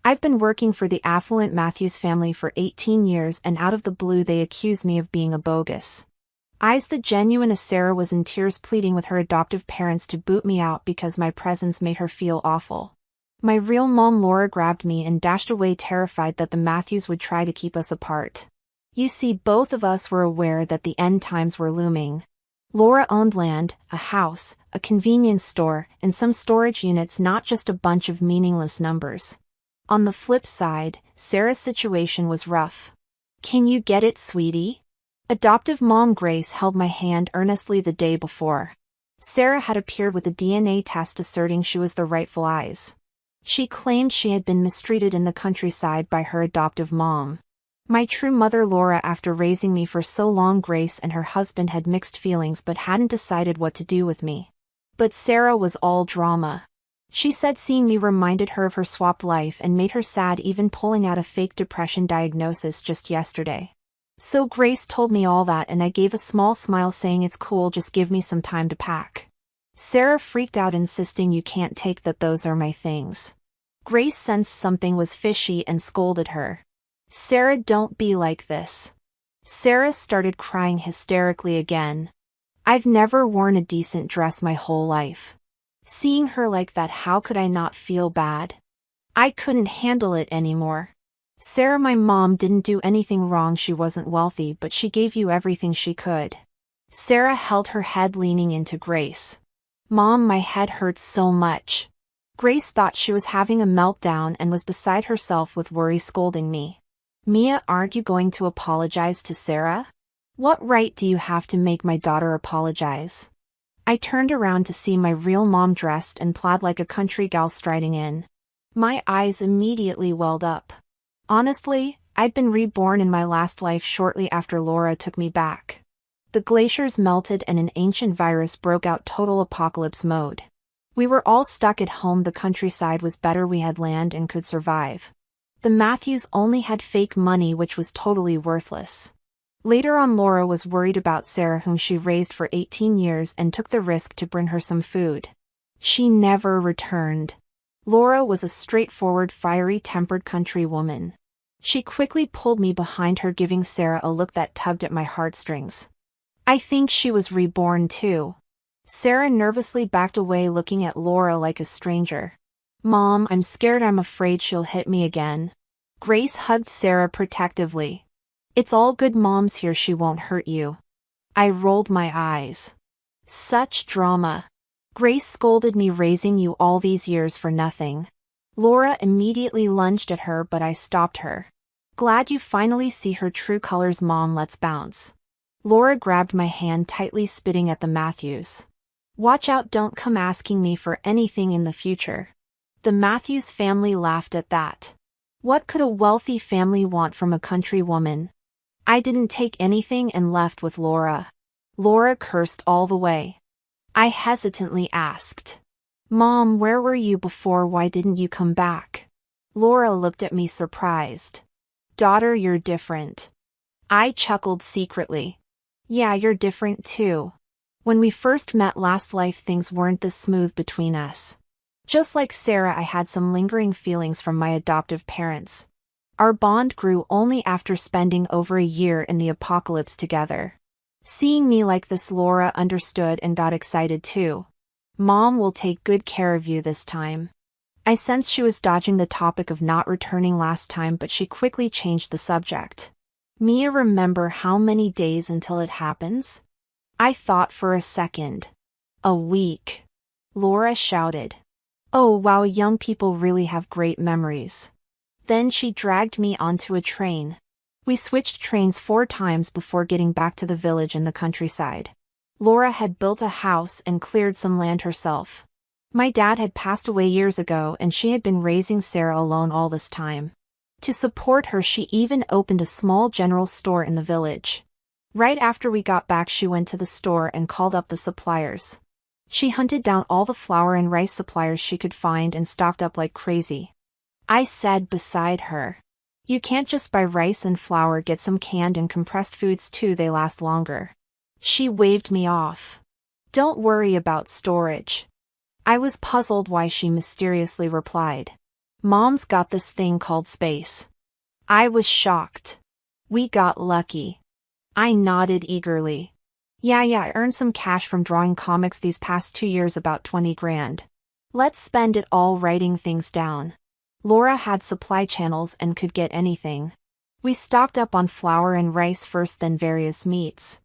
I've been working for the affluent Matthews family for 18 years and out of the blue they accuse me of being a bogus. I's the genuine Sarah was in tears pleading with her adoptive parents to boot me out because my presence made her feel awful. My real mom Laura grabbed me and dashed away terrified that the Matthews would try to keep us apart. You see, both of us were aware that the end times were looming. Laura owned land, a house, a convenience store, and some storage units, not just a bunch of meaningless numbers. On the flip side, Sarah's situation was rough. Can you get it, sweetie? Adoptive mom Grace held my hand earnestly the day before. Sarah had appeared with a DNA test asserting she was the rightful I's. She claimed she had been mistreated in the countryside by her adoptive mom. My true mother Laura, after raising me for so long, Grace and her husband had mixed feelings but hadn't decided what to do with me. But Sarah was all drama. She said seeing me reminded her of her swapped life and made her sad, even pulling out a fake depression diagnosis just yesterday. So Grace told me all that and I gave a small smile saying it's cool, just give me some time to pack. Sarah freaked out, insisting you can't take that, those are my things. Grace sensed something was fishy and scolded her. Sarah, don't be like this. Sarah started crying hysterically again. I've never worn a decent dress my whole life. Seeing her like that, how could I not feel bad? I couldn't handle it anymore. Sarah, my mom didn't do anything wrong, she wasn't wealthy, but she gave you everything she could. Sarah held her head, leaning into Grace. Mom, my head hurts so much. Grace thought she was having a meltdown and was beside herself with worry, scolding me. Mia, aren't you going to apologize to Sarah? What right do you have to make my daughter apologize? I turned around to see my real mom dressed and plaid like a country gal striding in. My eyes immediately welled up. Honestly, I'd been reborn in my last life shortly after Laura took me back. The glaciers melted and an ancient virus broke out, total apocalypse mode. We were all stuck at home, the countryside was better, we had land and could survive. The Matthews only had fake money, which was totally worthless. Later on, Laura was worried about Sarah, whom she raised for 18 years, and took the risk to bring her some food. She never returned. Laura was a straightforward, fiery-tempered country woman. She quickly pulled me behind her, giving Sarah a look that tugged at my heartstrings. I think she was reborn too. Sarah nervously backed away, looking at Laura like a stranger. Mom, I'm scared, I'm afraid she'll hit me again. Grace hugged Sarah protectively. It's all good, Mom's here, she won't hurt you. I rolled my eyes. Such drama. Grace scolded me, raising you all these years for nothing. Laura immediately lunged at her, but I stopped her. Glad you finally see her true colors, Mom, let's bounce. Laura grabbed my hand tightly, spitting at the Matthews. Watch out, don't come asking me for anything in the future. The Matthews family laughed at that. What could a wealthy family want from a country woman? I didn't take anything and left with Laura. Laura cursed all the way. I hesitantly asked, Mom, where were you before? Why didn't you come back? Laura looked at me surprised. Daughter, you're different. I chuckled secretly. Yeah, you're different too. When we first met last life, things weren't this smooth between us. Just like Sarah, I had some lingering feelings from my adoptive parents. Our bond grew only after spending over a year in the apocalypse together. Seeing me like this, Laura understood and got excited too. Mom will take good care of you this time. I sensed she was dodging the topic of not returning last time, but she quickly changed the subject. Mia, remember how many days until it happens? I thought for a second. A week. Laura shouted. Oh wow, young people really have great memories. Then she dragged me onto a train. We switched trains 4 times before getting back to the village in the countryside. Laura had built a house and cleared some land herself. My dad had passed away years ago and she had been raising Sarah alone all this time. To support her, she even opened a small general store in the village. Right after we got back, she went to the store and called up the suppliers. She hunted down all the flour and rice suppliers she could find and stocked up like crazy. I said beside her, you can't just buy rice and flour, get some canned and compressed foods too, they last longer. She waved me off. Don't worry about storage. I was puzzled why she mysteriously replied. Mom's got this thing called space. I was shocked. We got lucky. I nodded eagerly. Yeah, I earned some cash from drawing comics these past 2 years, about 20 grand. Let's spend it all writing things down. Laura had supply channels and could get anything. We stocked up on flour and rice first, then various meats.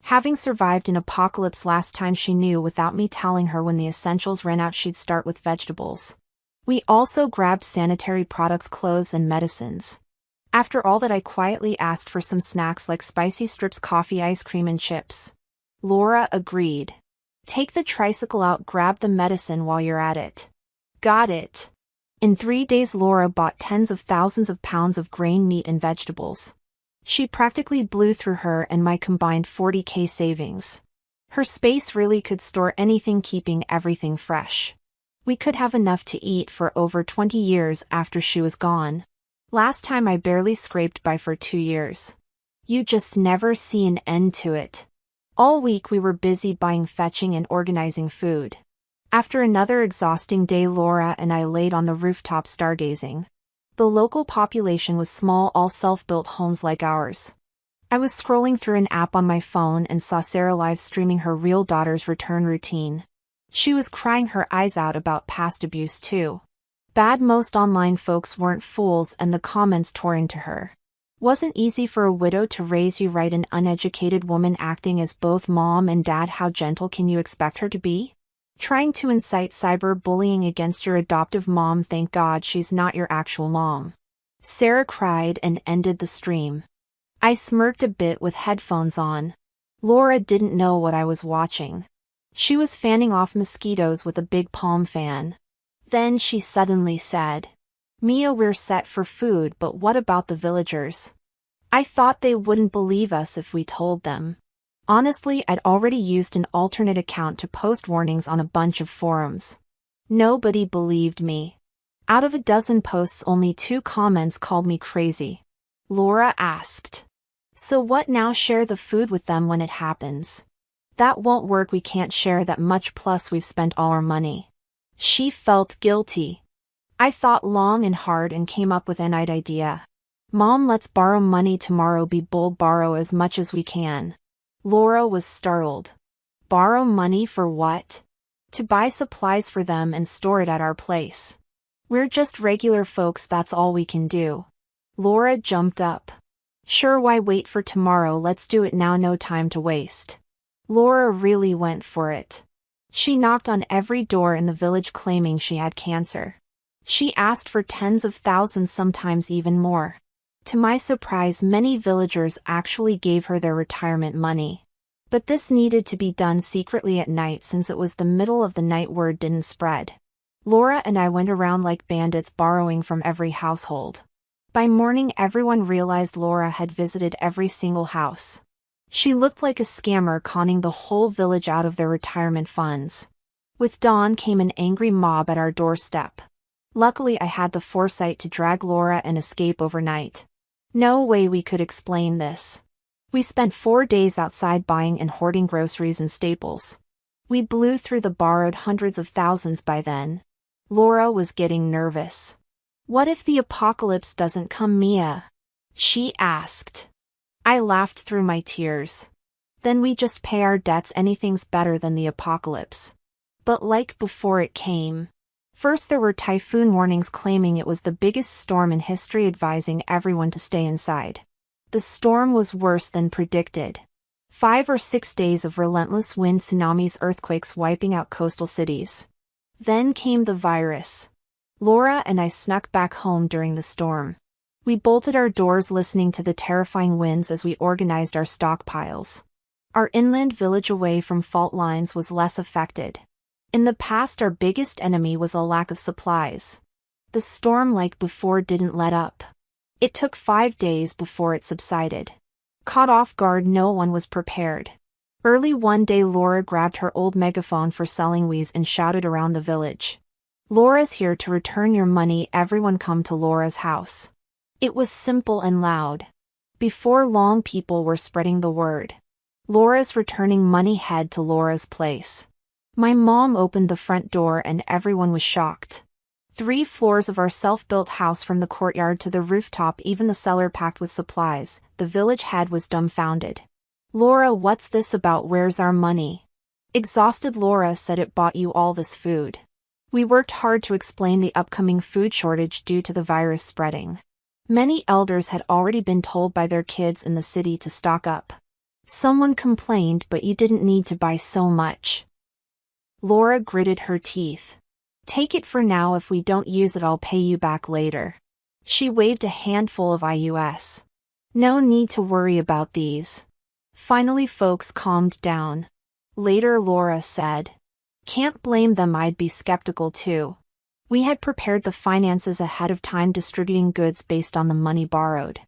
Having survived an apocalypse last time, she knew without me telling her when the essentials ran out she'd start with vegetables. We also grabbed sanitary products, clothes, and medicines. After all that, I quietly asked for some snacks like spicy strips, coffee, ice cream, and chips. Laura agreed. Take the tricycle out, grab the medicine while you're at it. Got it. In 3 days, Laura bought tens of thousands of pounds of grain, meat, and vegetables. She practically blew through her and my combined 40K savings. Her space really could store anything, keeping everything fresh. We could have enough to eat for over 20 years after she was gone. Last time I barely scraped by for 2 years. You just never see an end to it. All week we were busy buying, fetching, and organizing food. After another exhausting day, Laura and I laid on the rooftop stargazing. The local population was small, all self-built homes like ours. I was scrolling through an app on my phone and saw Sarah live streaming her real daughter's return routine. She was crying her eyes out about past abuse too. Bad. Most online folks weren't fools, and the comments tore into her. Wasn't easy for a widow to raise you right, an uneducated woman acting as both mom and dad. How gentle can you expect her to be? Trying to incite cyberbullying against your adoptive mom. Thank God she's not your actual mom. Sarah cried and ended the stream. I smirked a bit with headphones on. Laura didn't know what I was watching. She was fanning off mosquitoes with a big palm fan. Then she suddenly said, Mia, we're set for food, but what about the villagers? I thought they wouldn't believe us if we told them. Honestly, I'd already used an alternate account to post warnings on a bunch of forums. Nobody believed me. Out of a dozen posts, only 2 comments called me crazy. Laura asked, so what now? Share the food with them when it happens. That won't work, we can't share that much, plus we've spent all our money. She felt guilty. I thought long and hard and came up with an idea. Mom, let's borrow money tomorrow. Be bold, borrow as much as we can. Laura was startled. Borrow money for what? To buy supplies for them and store it at our place. We're just regular folks, that's all we can do. Laura jumped up. Sure, why wait for tomorrow? Let's do it now, no time to waste. Laura really went for it. She knocked on every door in the village claiming she had cancer. She asked for tens of thousands, sometimes even more. To my surprise, many villagers actually gave her their retirement money. But this needed to be done secretly at night, since it was the middle of the night. Word didn't spread. Laura and I went around like bandits, borrowing from every household. By morning, everyone realized Laura had visited every single house. She looked like a scammer, conning the whole village out of their retirement funds. With dawn came an angry mob at our doorstep. Luckily, I had the foresight to drag Laura and escape overnight. No way we could explain this. We spent 4 days outside buying and hoarding groceries and staples. We blew through the borrowed hundreds of thousands by then. Laura was getting nervous. What if the apocalypse doesn't come, Mia? She asked. I laughed through my tears. Then we just pay our debts, anything's better than the apocalypse. But like before it came. First there were typhoon warnings claiming it was the biggest storm in history, advising everyone to stay inside. The storm was worse than predicted. 5 or 6 days of relentless wind, tsunamis, earthquakes wiping out coastal cities. Then came the virus. Laura and I snuck back home during the storm. We bolted our doors, listening to the terrifying winds as we organized our stockpiles. Our inland village away from fault lines was less affected. In the past, our biggest enemy was a lack of supplies. The storm, like before, didn't let up. It took 5 days before it subsided. Caught off guard, no one was prepared. Early one day, Laura grabbed her old megaphone for selling wheeze and shouted around the village. Laura's here to return your money, everyone come to Laura's house. It was simple and loud. Before long, people were spreading the word. Laura's returning money, head to Laura's place. My mom opened the front door and everyone was shocked. 3 floors of our self-built house from the courtyard to the rooftop, even the cellar packed with supplies. The village head was dumbfounded. Laura, what's this about? Where's our money? Exhausted Laura said, it bought you all this food. We worked hard to explain the upcoming food shortage due to the virus spreading. Many elders had already been told by their kids in the city to stock up. Someone complained, but you didn't need to buy so much. Laura gritted her teeth. Take it for now. If we don't use it, I'll pay you back later. She waved a handful of IUS. No need to worry about these. Finally, folks calmed down. Later, Laura said, can't blame them. I'd be skeptical too. We had prepared the finances ahead of time, distributing goods based on the money borrowed.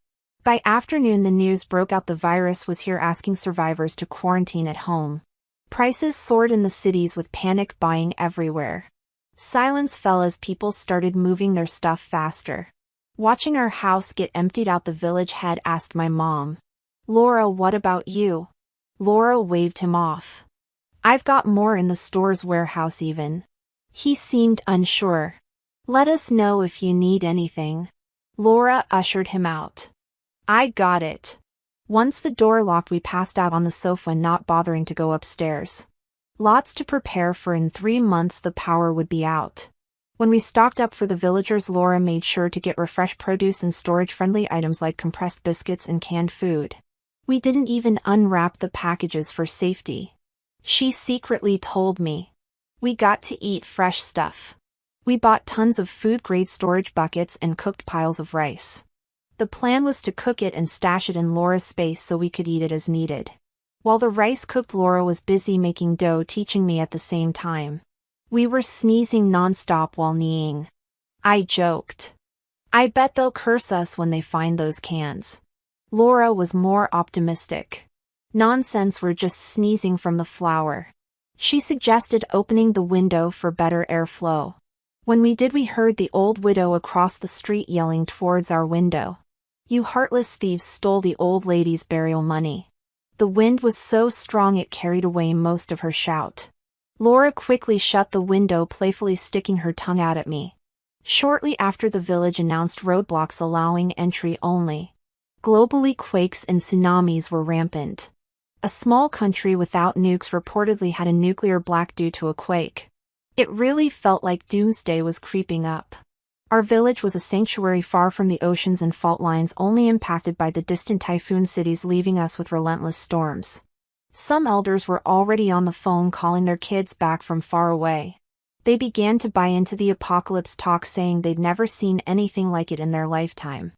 By afternoon, the news broke out the virus was here, asking survivors to quarantine at home. Prices soared in the cities with panic buying everywhere. Silence fell as people started moving their stuff faster. Watching our house get emptied out, the village head asked my mom, Laura, what about you? Laura waved him off. I've got more in the store's warehouse even. He seemed unsure. Let us know if you need anything. Laura ushered him out. I got it. Once the door locked, we passed out on the sofa, not bothering to go upstairs. Lots to prepare for. In 3 months the power would be out. When we stocked up for the villagers, Laura made sure to get refreshed produce and storage-friendly items like compressed biscuits and canned food. We didn't even unwrap the packages for safety. She secretly told me. We got to eat fresh stuff. We bought tons of food-grade storage buckets and cooked piles of rice. The plan was to cook it and stash it in Laura's space so we could eat it as needed. While the rice cooked, Laura was busy making dough, teaching me at the same time. We were sneezing nonstop while kneeing. I joked. I bet they'll curse us when they find those cans. Laura was more optimistic. Nonsense, we're just sneezing from the flour. She suggested opening the window for better airflow. When we did, we heard the old widow across the street yelling towards our window. You heartless thieves stole the old lady's burial money. The wind was so strong it carried away most of her shout. Laura quickly shut the window, playfully sticking her tongue out at me. Shortly after, the village announced roadblocks allowing entry only. Globally, quakes and tsunamis were rampant. A small country without nukes reportedly had a nuclear black due to a quake. It really felt like doomsday was creeping up. Our village was a sanctuary far from the oceans and fault lines, only impacted by the distant typhoon cities, leaving us with relentless storms. Some elders were already on the phone calling their kids back from far away. They began to buy into the apocalypse talk, saying they'd never seen anything like it in their lifetime.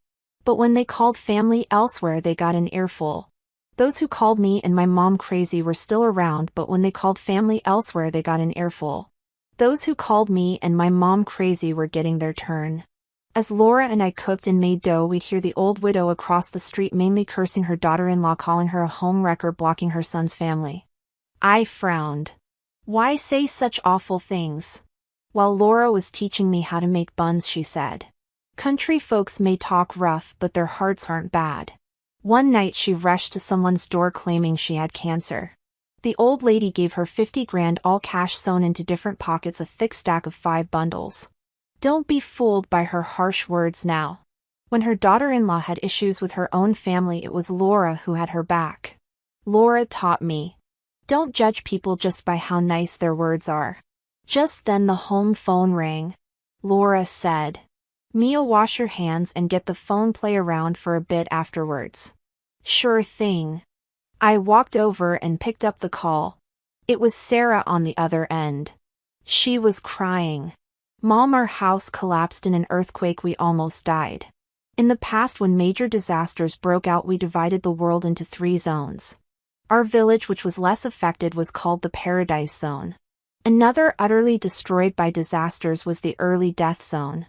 But when they called family elsewhere, they got an earful. Those who called me and my mom crazy were still around, but when they called family elsewhere, they got an earful. Those who called me and my mom crazy were getting their turn. As Laura and I cooked and made dough, we'd hear the old widow across the street mainly cursing her daughter-in-law, calling her a home wrecker, blocking her son's family. I frowned. Why say such awful things? While Laura was teaching me how to make buns, she said, country folks may talk rough, but their hearts aren't bad. One night she rushed to someone's door claiming she had cancer. The old lady gave her 50 grand, all cash sewn into different pockets, a thick stack of 5 bundles. Don't be fooled by her harsh words now. When her daughter-in-law had issues with her own family, it was Laura who had her back. Laura taught me. Don't judge people just by how nice their words are. Just then the home phone rang. Laura said, Mia, wash your hands and get the phone, play around for a bit afterwards. Sure thing. I walked over and picked up the call. It was Sarah on the other end. She was crying. Mom, our house collapsed in an earthquake. We almost died. In the past, when major disasters broke out, we divided the world into 3 zones. Our village, which was less affected, was called the Paradise Zone. Another, utterly destroyed by disasters, was the Early Death Zone.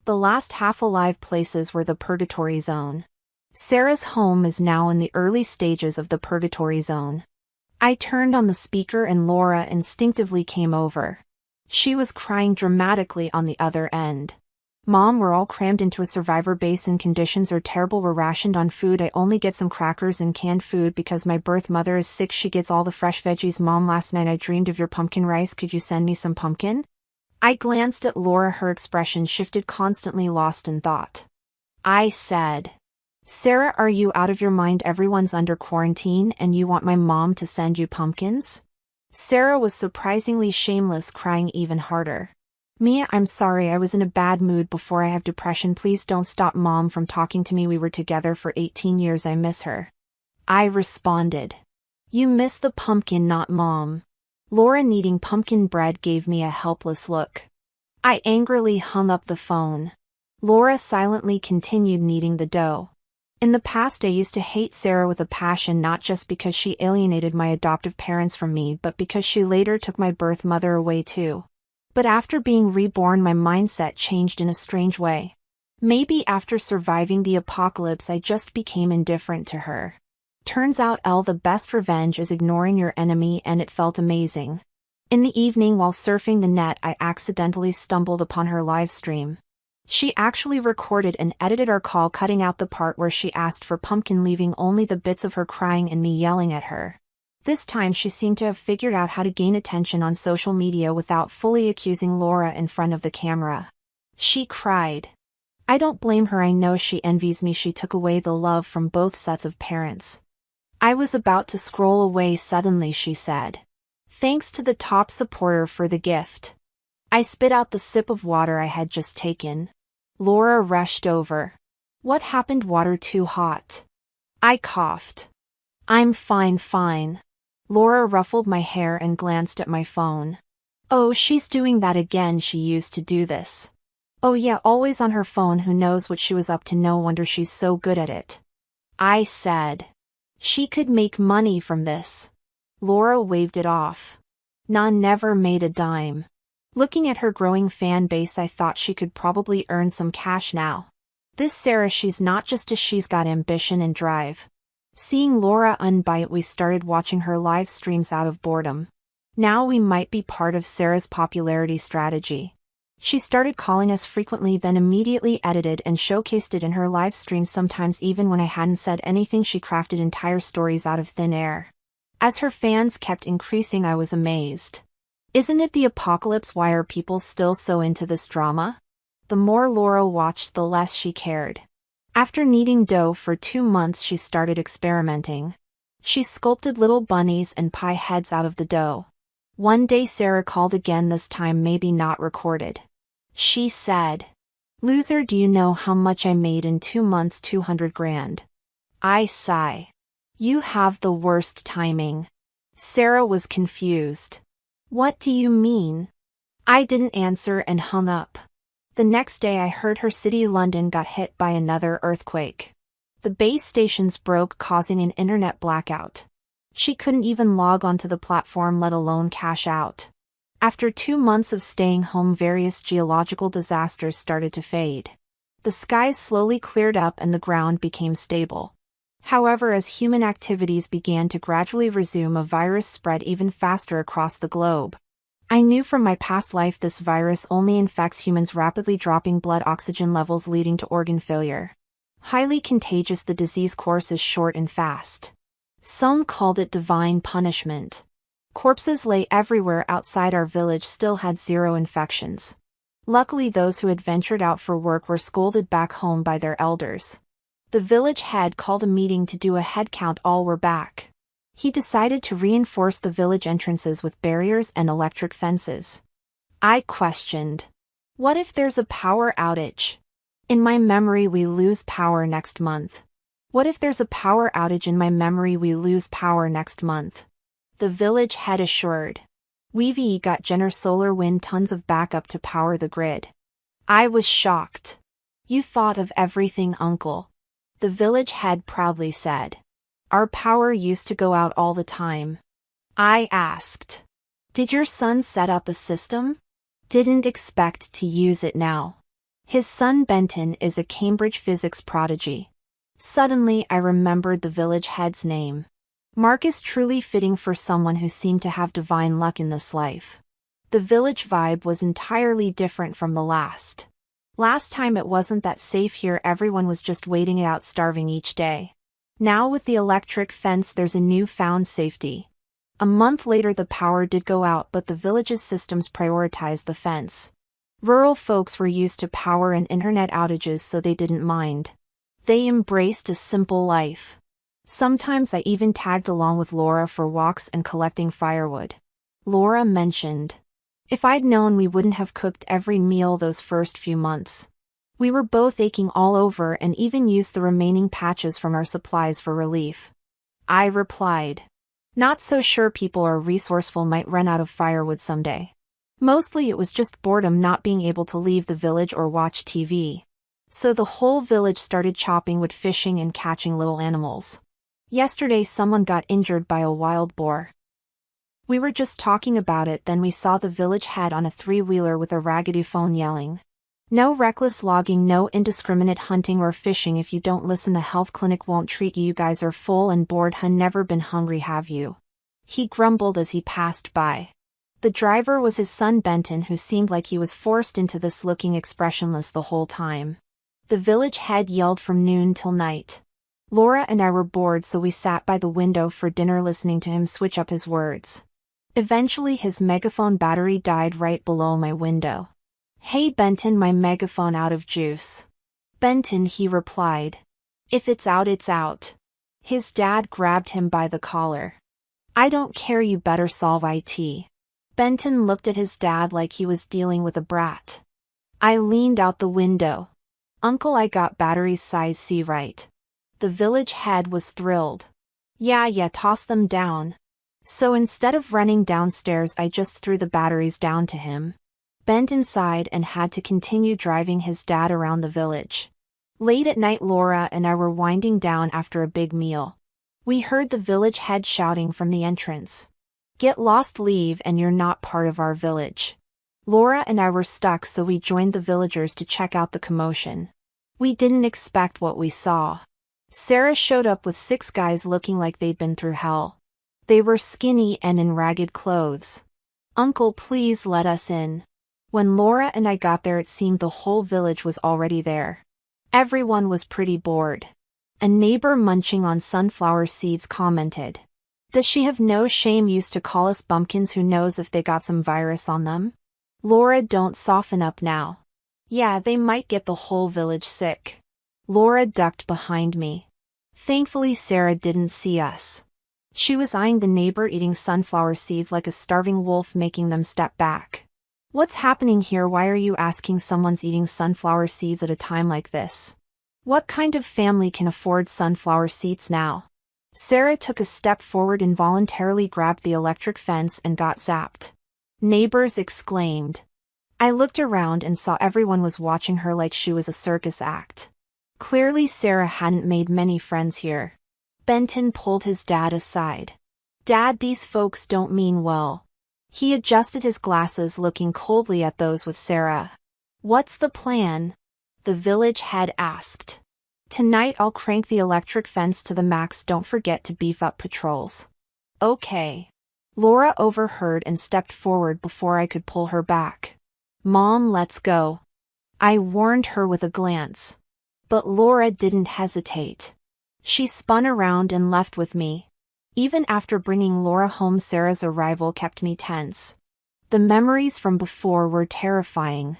The last half-alive places were the Purgatory Zone. Sarah's home is now in the early stages of the Purgatory Zone. I turned on the speaker and Laura instinctively came over. She was crying dramatically on the other end. Mom, we're all crammed into a survivor base and conditions are terrible. We're rationed on food. I only get some crackers and canned food because my birth mother is sick. She gets all the fresh veggies. Mom, last night I dreamed of your pumpkin rice. Could you send me some pumpkin? I glanced at Laura, her expression shifted, constantly lost in thought. I said, Sarah, are you out of your mind? Everyone's under quarantine and you want my mom to send you pumpkins? Sarah was surprisingly shameless, crying even harder. Mia, I'm sorry, I was in a bad mood before. I have depression. Please don't stop Mom from talking to me. We were together for 18 years. I miss her. I responded. You miss the pumpkin, not Mom. Laura, kneading pumpkin bread, gave me a helpless look. I angrily hung up the phone. Laura silently continued kneading the dough. In the past, I used to hate Sarah with a passion, not just because she alienated my adoptive parents from me, but because she later took my birth mother away too. But after being reborn, my mindset changed in a strange way. Maybe after surviving the apocalypse, I just became indifferent to her. Turns out, the best revenge is ignoring your enemy, and it felt amazing. In the evening, while surfing the net, I accidentally stumbled upon her live stream. She actually recorded and edited our call, cutting out the part where she asked for pumpkin, leaving only the bits of her crying and me yelling at her. This time she seemed to have figured out how to gain attention on social media without fully accusing Laura in front of the camera. She cried. I don't blame her. I know she envies me. She took away the love from both sets of parents. I was about to scroll away. Suddenly she said, Thanks to the top supporter for the gift. I spit out the sip of water I had just taken. Laura rushed over. What happened? Water too hot? I coughed. I'm fine. Laura ruffled my hair and glanced at my phone. Oh, she's doing that again. She used to do this. Oh yeah, always on her phone. Who knows what she was up to? No wonder she's so good at it. I said. She could make money from this. Laura waved it off. Nah, never made a dime. Looking at her growing fan base, I thought she could probably earn some cash now. This Sarah, she's not just she's got ambition and drive. Seeing Laura unbite, we started watching her live streams out of boredom. Now we might be part of Sarah's popularity strategy. She started calling us frequently, then immediately edited and showcased it in her live streams, sometimes even when I hadn't said anything. She crafted entire stories out of thin air. As her fans kept increasing, I was amazed. Isn't it the apocalypse? Why are people still so into this drama? The more Laura watched, the less she cared. After kneading dough for 2 months, she started experimenting. She sculpted little bunnies and pie heads out of the dough. One day Sarah called again, this time maybe not recorded. She said, Loser, do you know how much I made in 2 months? 200 grand. I sigh. You have the worst timing. Sarah was confused. What do you mean? I didn't answer and hung up. The next day I heard her city, London, got hit by another earthquake. The base stations broke, causing an internet blackout. She couldn't even log onto the platform, let alone cash out. After 2 months of staying home, various geological disasters started to fade. The skies slowly cleared up and the ground became stable. However, as human activities began to gradually resume, a virus spread even faster across the globe. I knew from my past life this virus only infects humans, rapidly dropping blood oxygen levels, leading to organ failure. Highly contagious, the disease course is short and fast. Some called it divine punishment. Corpses lay everywhere outside our village, still had 0 infections. Luckily, those who had ventured out for work were scolded back home by their elders. The village head called a meeting to do a head count. All were back. He decided to reinforce the village entrances with barriers and electric fences. I questioned. What if there's a power outage? In my memory, we lose power next month. What if there's a power outage? In my memory, we lose power next month. The village head assured. We've got Jenner solar wind, tons of backup to power the grid. I was shocked. You thought of everything, uncle. The village head proudly said. Our power used to go out all the time. I asked. Did your son set up a system? Didn't expect to use it now. His son Benton is a Cambridge physics prodigy. Suddenly I remembered the village head's name. Mark is truly fitting for someone who seemed to have divine luck in this life. The village vibe was entirely different from the last. Last time it wasn't that safe. Here everyone was just waiting it out, starving each day. Now with the electric fence there's a newfound safety. A month later the power did go out, but the village's systems prioritized the fence. Rural folks were used to power and internet outages, so they didn't mind. They embraced a simple life. Sometimes I even tagged along with Laura for walks and collecting firewood. Laura mentioned, "If I'd known we wouldn't have cooked every meal those first few months." We were both aching all over and even used the remaining patches from our supplies for relief. I replied, "Not so sure people are resourceful might run out of firewood someday." Mostly it was just boredom not being able to leave the village or watch TV. So the whole village started chopping wood, fishing and catching little animals. Yesterday someone got injured by a wild boar. We were just talking about it, then we saw the village head on a three-wheeler with a raggedy phone yelling, "No reckless logging, no indiscriminate hunting or fishing. If you don't listen, the health clinic won't treat you. You guys are full and bored, huh? Never been hungry, have you?" He grumbled as he passed by. The driver was his son Benton, who seemed like he was forced into this, looking expressionless the whole time. The village head yelled from noon till night. Laura and I were bored, so we sat by the window for dinner listening to him switch up his words. Eventually his megaphone battery died right below my window. "Hey Benton, my megaphone out of juice." "Benton," he replied, "if it's out, it's out." His dad grabbed him by the collar. "I don't care, you better solve it." Benton looked at his dad like he was dealing with a brat. I leaned out the window. "Uncle, I got batteries size C right." The village head was thrilled. Yeah, toss them down." So instead of running downstairs, I just threw the batteries down to him. Benton sighed and had to continue driving his dad around the village. Late at night, Laura and I were winding down after a big meal. We heard the village head shouting from the entrance, "Get lost, leave, and you're not part of our village." Laura and I were stuck, so we joined the villagers to check out the commotion. We didn't expect what we saw. Sarah showed up with 6 guys looking like they'd been through hell. They were skinny and in ragged clothes. "Uncle, please let us in." When Laura and I got there, it seemed the whole village was already there. Everyone was pretty bored. A neighbor munching on sunflower seeds commented, "Does she have no shame? Used to call us bumpkins. Who knows if they got some virus on them?" "Laura, don't soften up now." "Yeah, they might get the whole village sick." Laura ducked behind me. Thankfully Sarah didn't see us. She was eyeing the neighbor eating sunflower seeds like a starving wolf, making them step back. "What's happening here? Why are you asking someone's eating sunflower seeds at a time like this? What kind of family can afford sunflower seeds now?" Sarah took a step forward, involuntarily grabbed the electric fence and got zapped. Neighbors exclaimed. I looked around and saw everyone was watching her like she was a circus act. Clearly Sarah hadn't made many friends here. Benton pulled his dad aside. "Dad, these folks don't mean well." He adjusted his glasses, looking coldly at those with Sarah. "What's the plan?" the village head asked. "Tonight I'll crank the electric fence to the max. Don't forget to beef up patrols." "Okay." Laura overheard and stepped forward before I could pull her back. "Mom, let's go." I warned her with a glance. But Laura didn't hesitate. She spun around and left with me. Even after bringing Laura home, Sarah's arrival kept me tense. The memories from before were terrifying.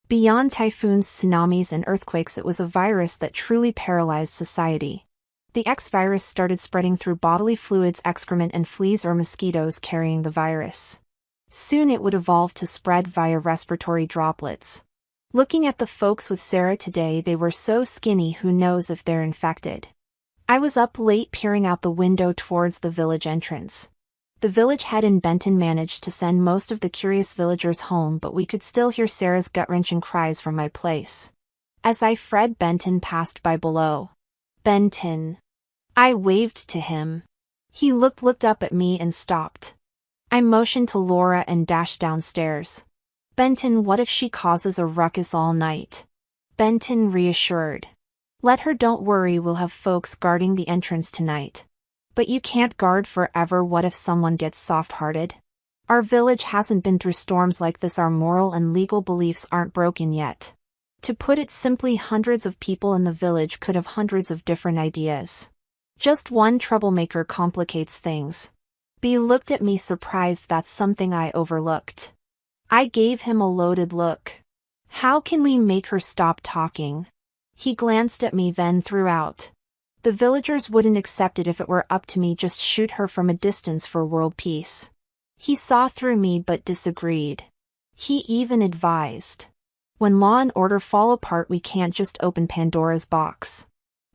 Beyond typhoons, tsunamis, and earthquakes, it was a virus that truly paralyzed society. The X virus started spreading through bodily fluids, excrement, and fleas or mosquitoes carrying the virus. Soon it would evolve to spread via respiratory droplets. Looking at the folks with Sarah today, they were so skinny, who knows if they're infected. I was up late peering out the window towards the village entrance. The village head in Benton managed to send most of the curious villagers home, but we could still hear Sarah's gut-wrenching cries from my place. As I fled, Benton passed by below. "Benton." I waved to him. He looked up at me and stopped. I motioned to Laura and dashed downstairs. "Benton, what if she causes a ruckus all night?" Benton reassured. "Let her, don't worry, we'll have folks guarding the entrance tonight." "But you can't guard forever. What if someone gets soft-hearted? Our village hasn't been through storms like this. Our moral and legal beliefs aren't broken yet." To put it simply, hundreds of people in the village could have hundreds of different ideas. Just one troublemaker complicates things. B looked at me surprised. That's something I overlooked. I gave him a loaded look. How can we make her stop talking? He glanced at me then threw out. The villagers wouldn't accept it if it were up to me, just shoot her from a distance for world peace. He saw through me but disagreed. He even advised. When law and order fall apart, we can't just open Pandora's box.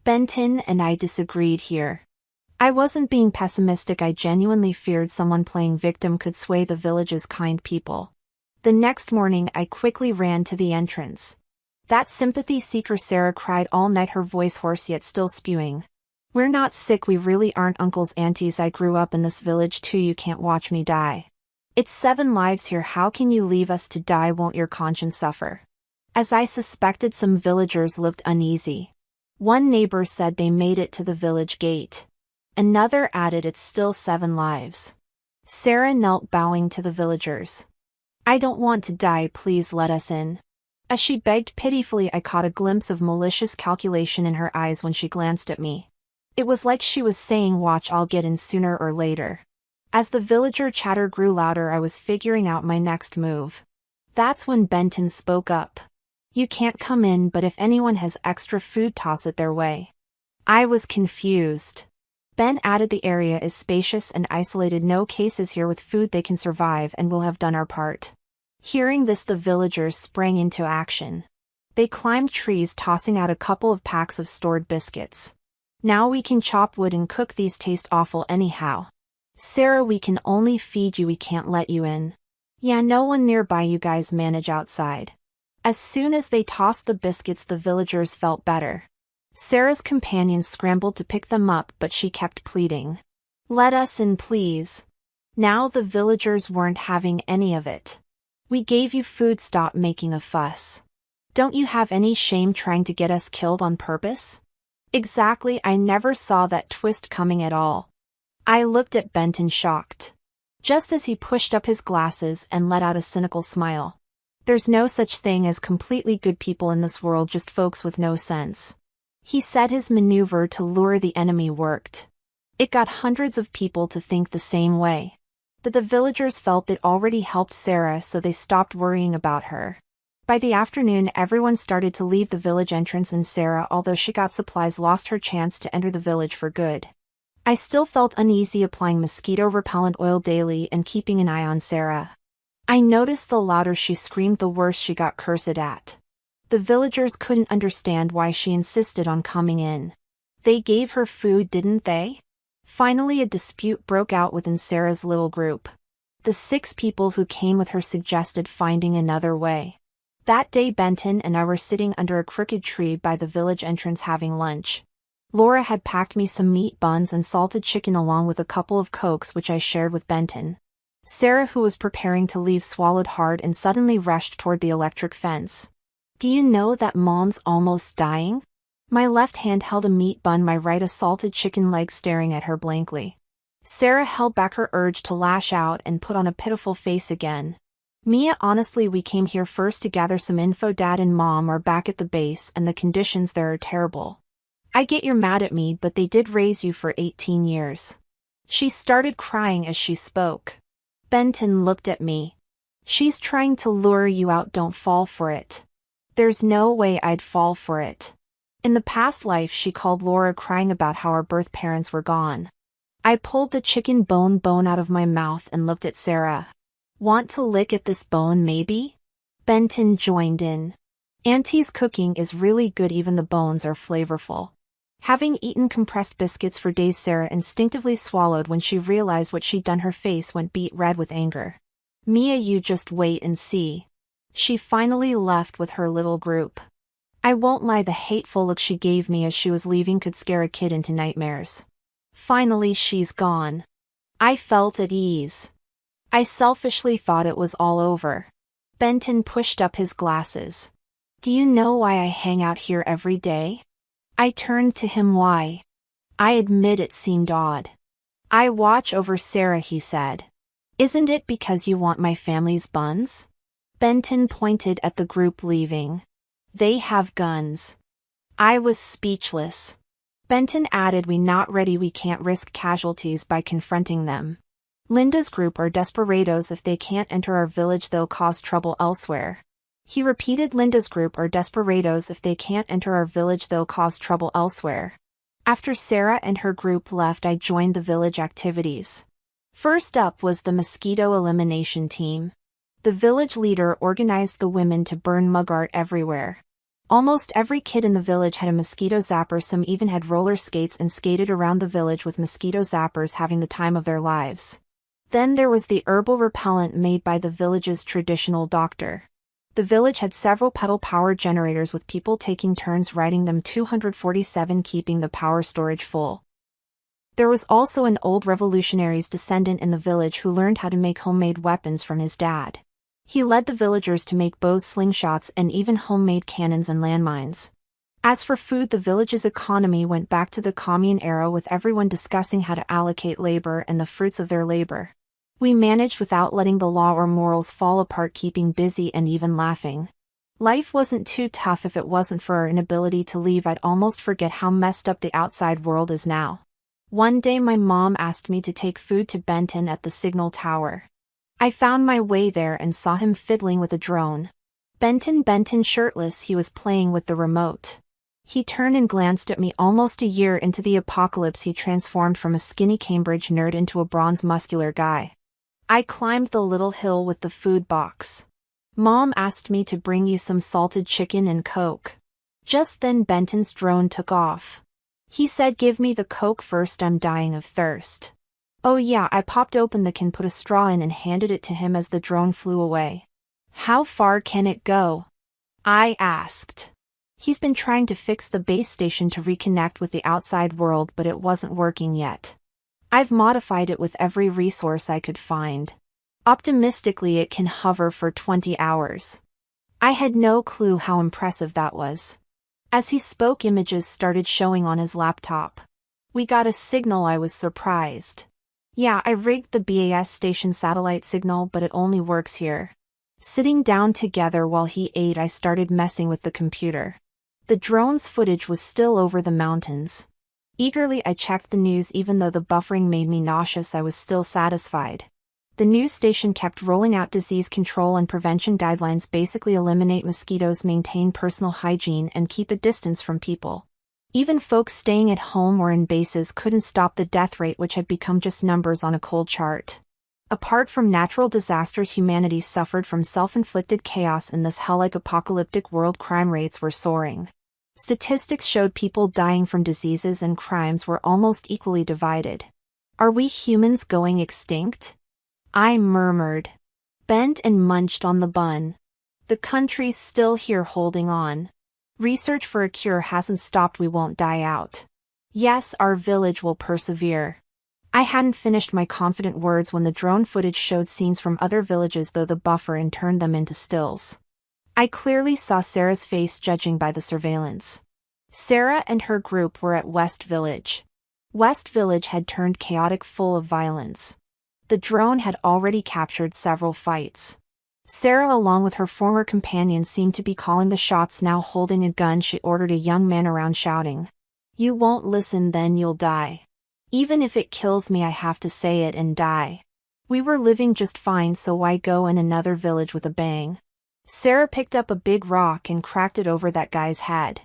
Benton and I disagreed here. I wasn't being pessimistic, I genuinely feared someone playing victim could sway the village's kind people. The next morning I quickly ran to the entrance. That sympathy seeker Sarah cried all night, her voice hoarse yet still spewing. We're not sick, we really aren't uncles, aunties, I grew up in this village too, you can't watch me die. It's 7 lives here, how can you leave us to die, won't your conscience suffer? As I suspected, some villagers looked uneasy. One neighbor said they made it to the village gate. Another added it's still 7 lives. Sarah knelt bowing to the villagers. I don't want to die, please let us in. As she begged pitifully, I caught a glimpse of malicious calculation in her eyes when she glanced at me. It was like she was saying, watch, I'll get in sooner or later. As the villager chatter grew louder, I was figuring out my next move. That's when Benton spoke up. You can't come in, but if anyone has extra food, toss it their way. I was confused. Ben added, the area is spacious and isolated, no cases here, with food they can survive, and we'll have done our part. Hearing this, the villagers sprang into action. They climbed trees, tossing out a couple of packs of stored biscuits. Now we can chop wood and cook, these taste awful anyhow. Sarah, we can only feed you, we can't let you in. Yeah, no one nearby, you guys manage outside. As soon as they tossed the biscuits, the villagers felt better. Sarah's companions scrambled to pick them up, but she kept pleading. Let us in, please. Now the villagers weren't having any of it. We gave you food, stop making a fuss. Don't you have any shame trying to get us killed on purpose? Exactly, I never saw that twist coming at all. I looked at Benton shocked. Just as he pushed up his glasses and let out a cynical smile. There's no such thing as completely good people in this world, just folks with no sense. He said his maneuver to lure the enemy worked. It got hundreds of people to think the same way. But the villagers felt it already helped Sarah, so they stopped worrying about her. By the afternoon, everyone started to leave the village entrance, and Sarah, although she got supplies, lost her chance to enter the village for good. I still felt uneasy applying mosquito repellent oil daily and keeping an eye on Sarah. I noticed the louder she screamed, the worse she got cursed at. The villagers couldn't understand why she insisted on coming in. They gave her food, didn't they? Finally, a dispute broke out within Sarah's little group. The 6 people who came with her suggested finding another way. That day, Benton and I were sitting under a crooked tree by the village entrance having lunch. Laura had packed me some meat buns and salted chicken along with a couple of Cokes, which I shared with Benton. Sarah, who was preparing to leave, swallowed hard and suddenly rushed toward the electric fence. Do you know that Mom's almost dying? My left hand held a meat bun, my right a salted chicken leg, staring at her blankly. Sarah held back her urge to lash out and put on a pitiful face again. Mia, honestly, we came here first to gather some info. Dad and Mom are back at the base and the conditions there are terrible. I get you're mad at me, but they did raise you for 18 years. She started crying as she spoke. Benton looked at me. She's trying to lure you out, don't fall for it. There's no way I'd fall for it. In the past life, she called Laura, crying about how our birth parents were gone. I pulled the chicken bone out of my mouth and looked at Sarah. Want to lick at this bone maybe? Benton joined in. Auntie's cooking is really good, even the bones are flavorful. Having eaten compressed biscuits for days, Sarah instinctively swallowed when she realized what she'd done. Her face went beet red with anger. Mia, you just wait and see. She finally left with her little group. I won't lie, the hateful look she gave me as she was leaving could scare a kid into nightmares. Finally, she's gone. I felt at ease. I selfishly thought it was all over. Benton pushed up his glasses. Do you know why I hang out here every day? I turned to him. Why? I admit it seemed odd. I watch over Sarah, he said. Isn't it because you want my family's buns? Benton pointed at the group leaving. They have guns. I was speechless. Benton added, we not ready, we can't risk casualties by confronting them. Linda's group are desperados, if they can't enter our village they'll cause trouble elsewhere. He repeated, Linda's group are desperados. If they can't enter our village, they'll cause trouble elsewhere. After Sarah and her group left, I joined the village activities. First up was the mosquito elimination team. The village leader organized the women to burn mug art everywhere. Almost every kid in the village had a mosquito zapper. Some even had roller skates and skated around the village with mosquito zappers, having the time of their lives. Then there was the herbal repellent made by the village's traditional doctor. The village had several pedal power generators with people taking turns riding them, 247 keeping the power storage full. There was also an old revolutionary's descendant in the village who learned how to make homemade weapons from his dad. He led the villagers to make bows, slingshots, and even homemade cannons and landmines. As for food, the village's economy went back to the commune era, with everyone discussing how to allocate labor and the fruits of their labor. We managed without letting the law or morals fall apart, keeping busy and even laughing. Life wasn't too tough if it wasn't for our inability to leave. I'd almost forget how messed up the outside world is now. One day my mom asked me to take food to Benton at the signal tower. I found my way there and saw him fiddling with a drone. Benton shirtless, he was playing with the remote. He turned and glanced at me. Almost a year into the apocalypse, he transformed from a skinny Cambridge nerd into a bronze muscular guy. I climbed the little hill with the food box. Mom asked me to bring you some salted chicken and Coke. Just then Benton's drone took off. He said, give me the Coke first, I'm dying of thirst. Oh yeah, I popped open the can, put a straw in and handed it to him as the drone flew away. How far can it go? I asked. He's been trying to fix the base station to reconnect with the outside world, but it wasn't working yet. I've modified it with every resource I could find. Optimistically, it can hover for 20 hours. I had no clue how impressive that was. As he spoke, images started showing on his laptop. We got a signal. I was surprised. Yeah, I rigged the BAS station satellite signal, but it only works here. Sitting down together while he ate, I started messing with the computer. The drone's footage was still over the mountains. Eagerly I checked the news. Even though the buffering made me nauseous, I was still satisfied. The news station kept rolling out disease control and prevention guidelines. Basically, eliminate mosquitoes, maintain personal hygiene, and keep a distance from people. Even folks staying at home or in bases couldn't stop the death rate, which had become just numbers on a cold chart. Apart from natural disasters, humanity suffered from self-inflicted chaos. In this hell-like apocalyptic world, crime rates were soaring. Statistics showed people dying from diseases and crimes were almost equally divided. Are we humans going extinct? I murmured. Bent and munched on the bun. The country's still here, holding on. Research for a cure hasn't stopped. We won't die out. Yes, our village will persevere. I hadn't finished my confident words when the drone footage showed scenes from other villages, though the buffer and turned them into stills. I clearly saw Sarah's face, judging by the surveillance. Sarah and her group were at West Village. West Village had turned chaotic, full of violence. The drone had already captured several fights. Sarah, along with her former companions, seemed to be calling the shots. Now holding a gun, she ordered a young man around, shouting, "You won't listen, then you'll die. Even if it kills me, I have to say it and die." We were living just fine, so why go in another village with a bang? Sarah picked up a big rock and cracked it over that guy's head.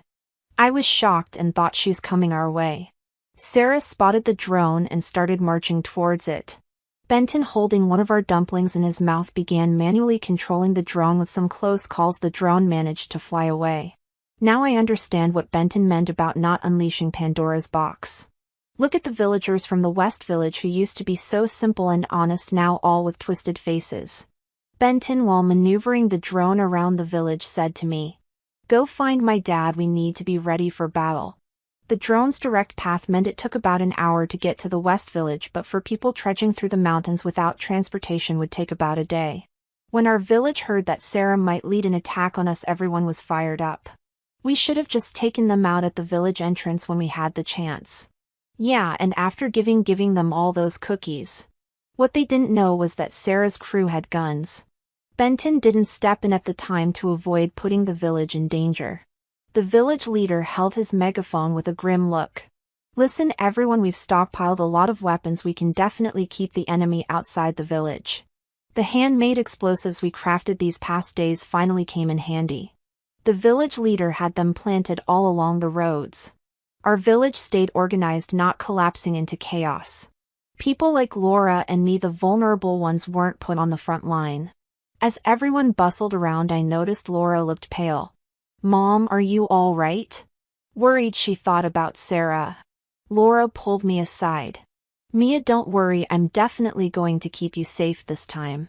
I was shocked and thought, she's coming our way. Sarah spotted the drone and started marching towards it. Benton, holding one of our dumplings in his mouth, began manually controlling the drone. With some close calls, the drone managed to fly away. Now I understand what Benton meant about not unleashing Pandora's box. Look at the villagers from the West Village who used to be so simple and honest, now all with twisted faces. Benton, while maneuvering the drone around the village, said to me, "Go find my dad, we need to be ready for battle." The drone's direct path meant it took about an hour to get to the West Village, but for people trudging through the mountains without transportation would take about a day. When our village heard that Sarah might lead an attack on us, everyone was fired up. We should have just taken them out at the village entrance when we had the chance. Yeah, and after giving them all those cookies. What they didn't know was that Sarah's crew had guns. Benton didn't step in at the time to avoid putting the village in danger. The village leader held his megaphone with a grim look. "Listen everyone, we've stockpiled a lot of weapons. We can definitely keep the enemy outside the village." The handmade explosives we crafted these past days finally came in handy. The village leader had them planted all along the roads. Our village stayed organized, not collapsing into chaos. People like Laura and me, the vulnerable ones, weren't put on the front line. As everyone bustled around, I noticed Laura looked pale. "Mom, are you all right?" Worried, she thought about Sarah. Laura pulled me aside. "Mia, don't worry, I'm definitely going to keep you safe this time."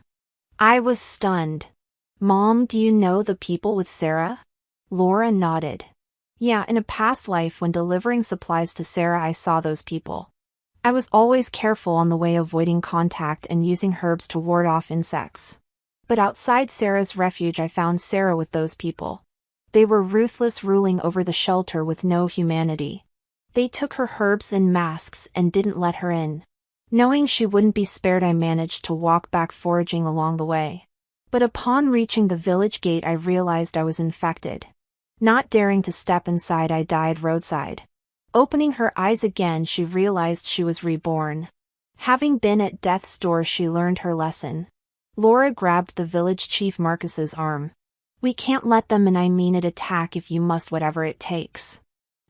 I was stunned. "Mom, do you know the people with Sarah?" Laura nodded. "Yeah, in a past life when delivering supplies to Sarah I saw those people. I was always careful on the way, avoiding contact and using herbs to ward off insects. But outside Sarah's refuge I found Sarah with those people. They were ruthless, ruling over the shelter with no humanity. They took her herbs and masks and didn't let her in. Knowing she wouldn't be spared, I managed to walk back, foraging along the way. But upon reaching the village gate I realized I was infected. Not daring to step inside, I died roadside." Opening her eyes again, she realized she was reborn. Having been at death's door, she learned her lesson. Laura grabbed the village chief Marcus's arm. "We can't let them, and I mean it, attack if you must, whatever it takes.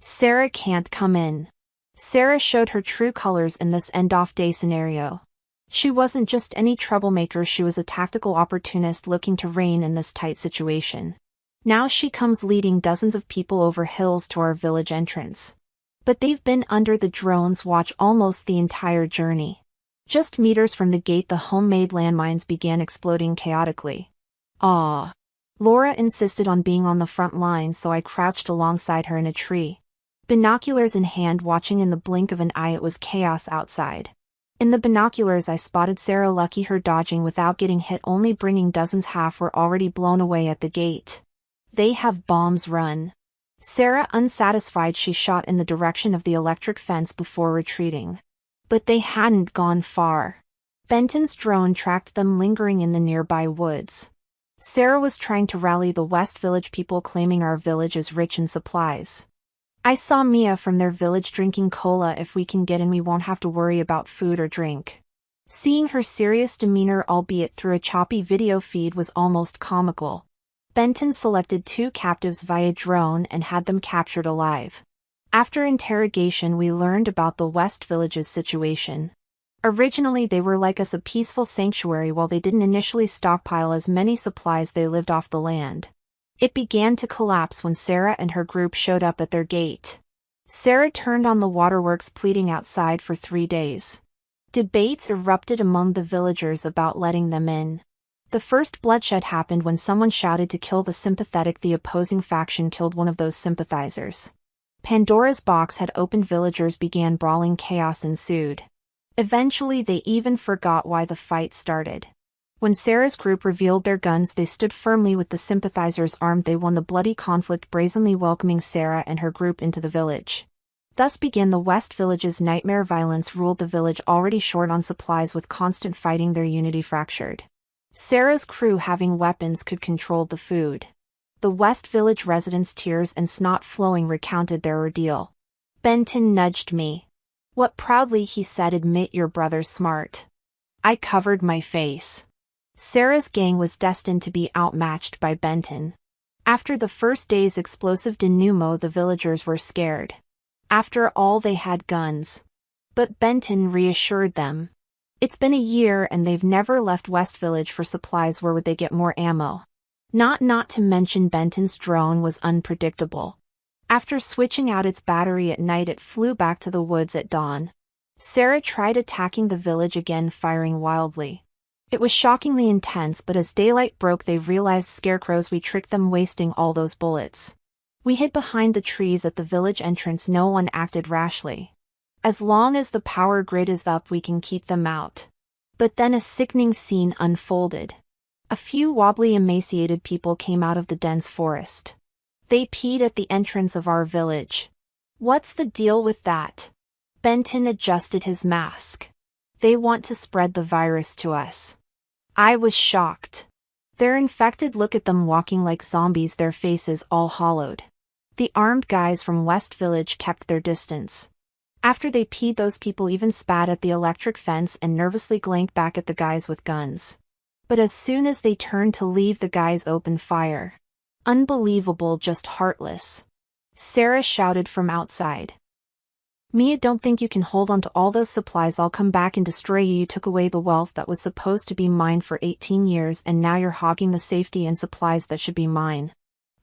Sarah can't come in." Sarah showed her true colors in this end-off day scenario. She wasn't just any troublemaker, she was a tactical opportunist looking to reign in this tight situation. Now she comes leading dozens of people over hills to our village entrance. But they've been under the drone's watch almost the entire journey. Just meters from the gate, the homemade landmines began exploding chaotically. "Ah." Laura insisted on being on the front line, so I crouched alongside her in a tree. Binoculars in hand, watching. In the blink of an eye it was chaos outside. In the binoculars I spotted Sarah, lucky her dodging without getting hit, only bringing dozens. Half were already blown away at the gate. "They have bombs, run." Sarah, unsatisfied, she shot in the direction of the electric fence before retreating. But they hadn't gone far. Benton's drone tracked them, lingering in the nearby woods. Sarah was trying to rally the West Village people, claiming our village is rich in supplies. "I saw Mia from their village drinking cola. If we can get in, we won't have to worry about food or drink." Seeing her serious demeanor, albeit through a choppy video feed, was almost comical. Benton selected 2 captives via drone and had them captured alive. After interrogation we learned about the West Village's situation. Originally they were like us, a peaceful sanctuary. While they didn't initially stockpile as many supplies, they lived off the land. It began to collapse when Sarah and her group showed up at their gate. Sarah turned on the waterworks, pleading outside for 3 days. Debates erupted among the villagers about letting them in. The first bloodshed happened when someone shouted to kill the sympathetic. The opposing faction killed one of those sympathizers. Pandora's box had opened, villagers began brawling, chaos ensued. Eventually they even forgot why the fight started. When Sarah's group revealed their guns, they stood firmly with the sympathizers armed. They won the bloody conflict, brazenly welcoming Sarah and her group into the village. Thus began the West Village's nightmare. Violence ruled the village, already short on supplies. With constant fighting, their unity fractured. Sarah's crew, having weapons, could control the food. The West Village residents, tears and snot flowing, recounted their ordeal. Benton nudged me. "What?" proudly he said. "Admit your brother's smart." I covered my face. Sarah's gang was destined to be outmatched by Benton. After the first day's explosive denouement, the villagers were scared. After all, they had guns. But Benton reassured them. It's been a year and they've never left West Village for supplies. Where would they get more ammo? Not to mention Benton's drone was unpredictable. After switching out its battery at night, it flew back to the woods at dawn. Sarah tried attacking the village again, firing wildly. It was shockingly intense, but as daylight broke they realized scarecrows. We tricked them, wasting all those bullets. We hid behind the trees at the village entrance. No one acted rashly. As long as the power grid is up, we can keep them out. But then a sickening scene unfolded. A few wobbly, emaciated people came out of the dense forest. They peed at the entrance of our village. What's the deal with that? Benton adjusted his mask. They want to spread the virus to us. I was shocked. They're infected. Look at them walking like zombies, their faces all hollowed. The armed guys from West Village kept their distance. After they peed, those people even spat at the electric fence and nervously glanced back at the guys with guns. But as soon as they turned to leave, the guys opened fire. Unbelievable, just heartless. Sarah shouted from outside. Mia, don't think you can hold on to all those supplies. I'll come back and destroy you. You took away the wealth that was supposed to be mine for 18 years and now you're hogging the safety and supplies that should be mine.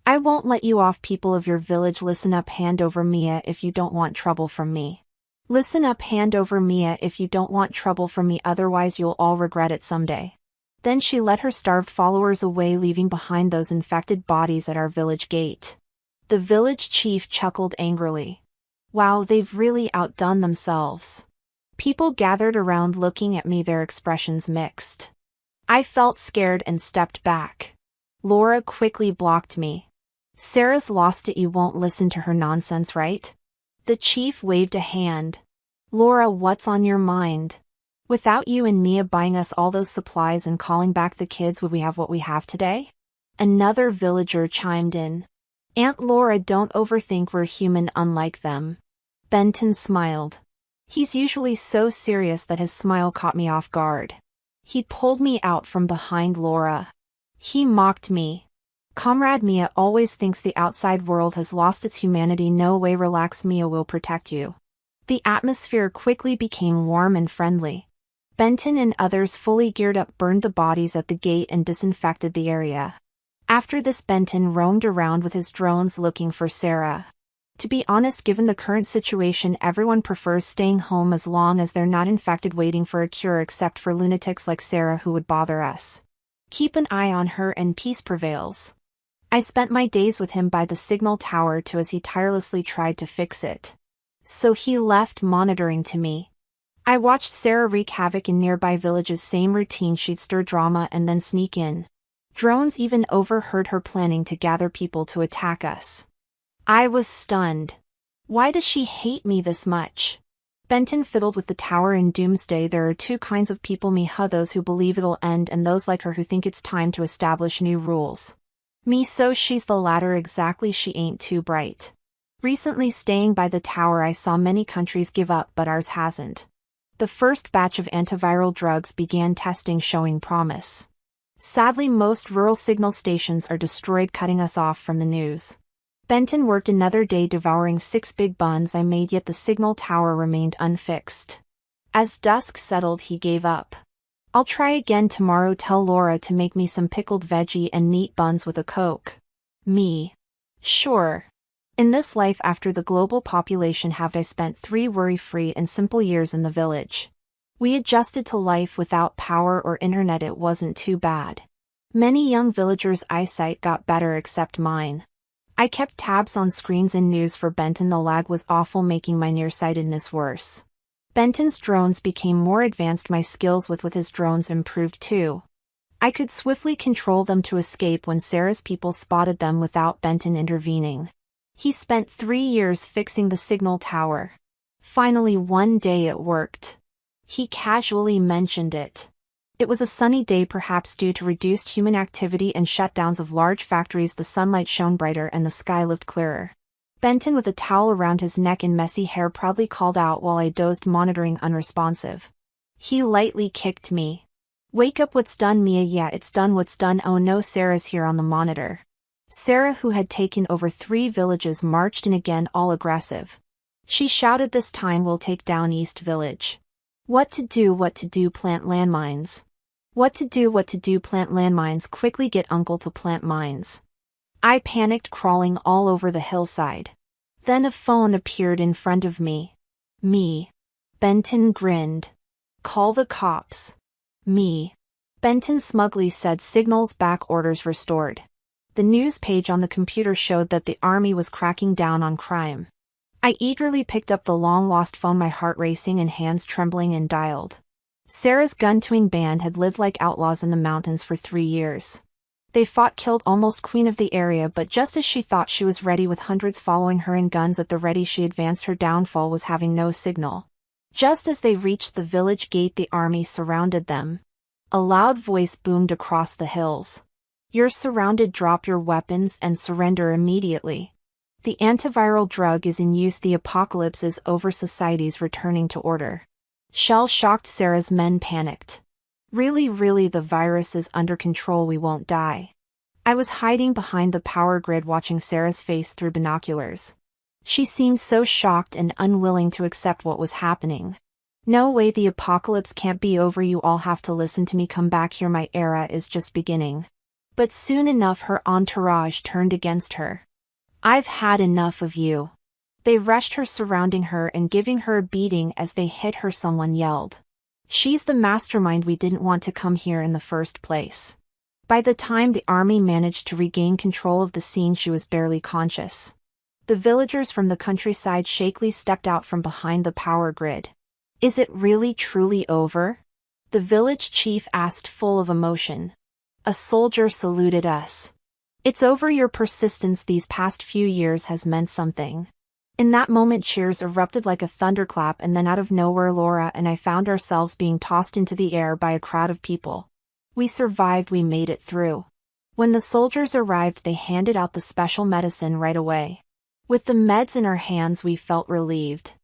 I won't let you off, people of your village. Listen up, hand over Mia if you don't want trouble from me. Listen up, hand over Mia if you don't want trouble from me, otherwise you'll all regret it someday. Then she led her starved followers away, leaving behind those infected bodies at our village gate. The village chief chuckled angrily. Wow, they've really outdone themselves. People gathered around looking at me, their expressions mixed. I felt scared and stepped back. Laura quickly blocked me. Sarah's lost it, you won't listen to her nonsense, right? The chief waved a hand. Laura, what's on your mind? Without you and Mia buying us all those supplies and calling back the kids, would we have what we have today? Another villager chimed in. Aunt Laura, don't overthink, we're human unlike them. Benton smiled. He's usually so serious that his smile caught me off guard. He pulled me out from behind Laura. He mocked me. Comrade, Mia always thinks the outside world has lost its humanity. No way, relax, Mia will protect you. The atmosphere quickly became warm and friendly. Benton and others, fully geared up, burned the bodies at the gate and disinfected the area. After this, Benton roamed around with his drones looking for Sarah. To be honest, given the current situation, everyone prefers staying home as long as they're not infected, waiting for a cure, except for lunatics like Sarah who would bother us. Keep an eye on her and peace prevails. I spent my days with him by the signal tower too, as he tirelessly tried to fix it. So he left monitoring to me. I watched Sarah wreak havoc in nearby villages, same routine, she'd stir drama and then sneak in. Drones even overheard her planning to gather people to attack us. I was stunned. Why does she hate me this much? Benton fiddled with the tower in Doomsday. There are two kinds of people, Miha, those who believe it'll end, and those like her who think it's time to establish new rules. Me, so she's the latter exactly, she ain't too bright. Recently staying by the tower, I saw many countries give up, but ours hasn't. The first batch of antiviral drugs began testing, showing promise. Sadly, most rural signal stations are destroyed, cutting us off from the news. Benton worked another day devouring 6 big buns I made, yet the signal tower remained unfixed. As dusk settled, he gave up. I'll try again tomorrow, tell Laura to make me some pickled veggie and meat buns with a Coke. Me. Sure. In this life after the global population halved, I spent 3 worry-free and simple years in the village. We adjusted to life without power or internet. It wasn't too bad. Many young villagers' eyesight got better except mine. I kept tabs on screens and news for Benton. The lag was awful, making my nearsightedness worse. Benton's drones became more advanced. My skills with his drones improved too. I could swiftly control them to escape when Sarah's people spotted them without Benton intervening. He spent 3 years fixing the signal tower. Finally, one day it worked. He casually mentioned it. It was a sunny day, perhaps due to reduced human activity and shutdowns of large factories. The sunlight shone brighter and the sky looked clearer. Benton, with a towel around his neck and messy hair, proudly called out while I dozed, monitoring, unresponsive. He lightly kicked me. Wake up, what's done, Mia? Yeah, it's done. What's done? Oh no, Sarah's here on the monitor. Sarah, who had taken over 3 villages, marched in again, all aggressive. She shouted, this time we'll take down East Village. What to do, plant landmines. What to do, plant landmines. Quickly get uncle to plant mines. I panicked, crawling all over the hillside. Then a phone appeared in front of me. Me. Benton grinned. Call the cops. Me. Benton smugly said, signals back, orders restored. The news page on the computer showed that the army was cracking down on crime. I eagerly picked up the long-lost phone, my heart racing and hands trembling, and dialed. Sarah's gun-toting band had lived like outlaws in the mountains for 3 years. They fought, killed, almost queen of the area, but just as she thought she was ready, with hundreds following her and guns at the ready, she advanced. Her downfall was having no signal. Just as they reached the village gate, the army surrounded them. A loud voice boomed across the hills. You're surrounded, drop your weapons and surrender immediately. The antiviral drug is in use, the apocalypse is over, society's returning to order. Shell-shocked, Sarah's men panicked. Really, the virus is under control, we won't die. I was hiding behind the power grid watching Sarah's face through binoculars. She seemed so shocked and unwilling to accept what was happening. No way, the apocalypse can't be over, you all have to listen to me, come back here, my era is just beginning. But soon enough her entourage turned against her. I've had enough of you. They rushed her, surrounding her and giving her a beating. As they hit her, someone yelled, "She's the mastermind, we didn't want to come here in the first place." By the time the army managed to regain control of the scene, she was barely conscious. The villagers from the countryside shakily stepped out from behind the power grid. "Is it really truly over?" the village chief asked, full of emotion. A soldier saluted us. "It's over, your persistence these past few years has meant something." In that moment cheers erupted like a thunderclap, and then out of nowhere Laura and I found ourselves being tossed into the air by a crowd of people. We survived, we made it through. When the soldiers arrived they handed out the special medicine right away. With the meds in our hands we felt relieved.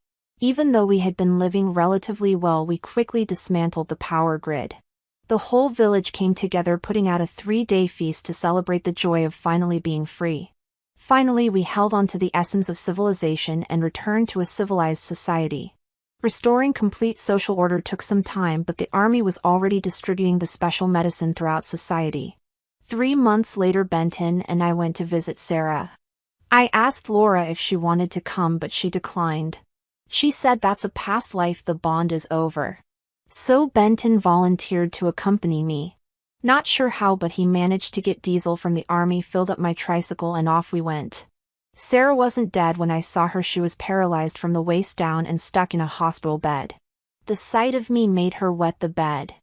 Even though we had been living relatively well, we quickly dismantled the power grid. The whole village came together, putting out a 3-day feast to celebrate the joy of finally being free. Finally we held on to the essence of civilization and returned to a civilized society. Restoring complete social order took some time, but the army was already distributing the special medicine throughout society. 3 months later Benton and I went to visit Sarah. I asked Laura if she wanted to come, but she declined. She said that's a past life, the bond is over. So Benton volunteered to accompany me. Not sure how, but he managed to get diesel from the army, filled up my tricycle, and off we went. Sarah wasn't dead. When I saw her she was paralyzed from the waist down and stuck in a hospital bed. The sight of me made her wet the bed.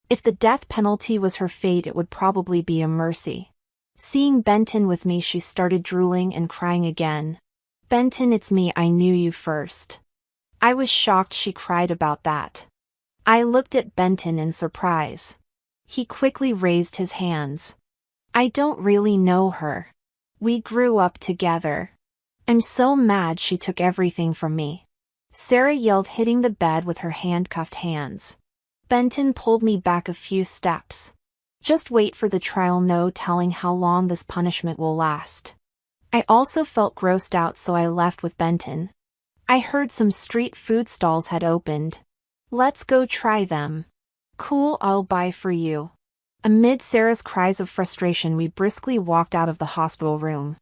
If the death penalty was her fate, it would probably be a mercy. Seeing Benton with me, she started drooling and crying again. "Benton, it's me, I knew you first." I was shocked she cried about that. I looked at Benton in surprise. He quickly raised his hands. "I don't really know her. We grew up together. I'm so mad she took everything from me." Sarah yelled, hitting the bed with her handcuffed hands. Benton pulled me back a few steps. "Just wait for the trial, no telling how long this punishment will last." I also felt grossed out, so I left with Benton. I heard some street food stalls had opened. "Let's go try them." "Cool, I'll buy for you." Amid Sarah's cries of frustration we briskly walked out of the hospital room.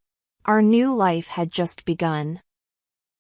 Our new life had just begun.